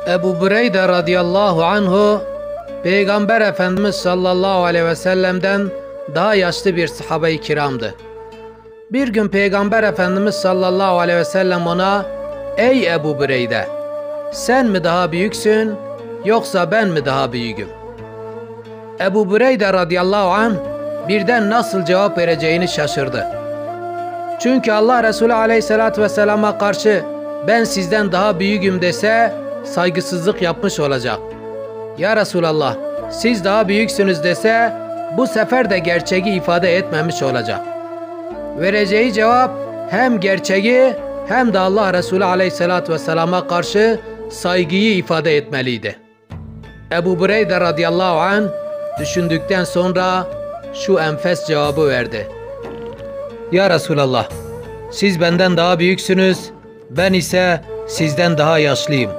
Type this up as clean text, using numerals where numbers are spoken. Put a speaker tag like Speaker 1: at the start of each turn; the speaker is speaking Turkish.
Speaker 1: Ebu Bureyde radıyallahu anhu, Peygamber Efendimiz sallallahu aleyhi ve sellem'den daha yaşlı bir sahabe-i kiramdı. Bir gün Peygamber Efendimiz sallallahu aleyhi ve sellem ona, "Ey Ebu Bureyde, sen mi daha büyüksün yoksa ben mi daha büyüğüm?" Ebu Bureyde radıyallahu anh birden nasıl cevap vereceğini şaşırdı. Çünkü Allah Resulü aleyhissalatü vesselama karşı "Ben sizden daha büyüğüm" dese saygısızlık yapmış olacak. "Ya Resulallah, siz daha büyüksünüz" dese bu sefer de gerçeği ifade etmemiş olacak. Vereceği cevap hem gerçeği hem de Allah Resulü aleyhissalatü vesselama karşı saygıyı ifade etmeliydi. Ebu Bureyde radıyallahu anh düşündükten sonra şu enfes cevabı verdi: "Ya Resulallah, siz benden daha büyüksünüz, ben ise sizden daha yaşlıyım.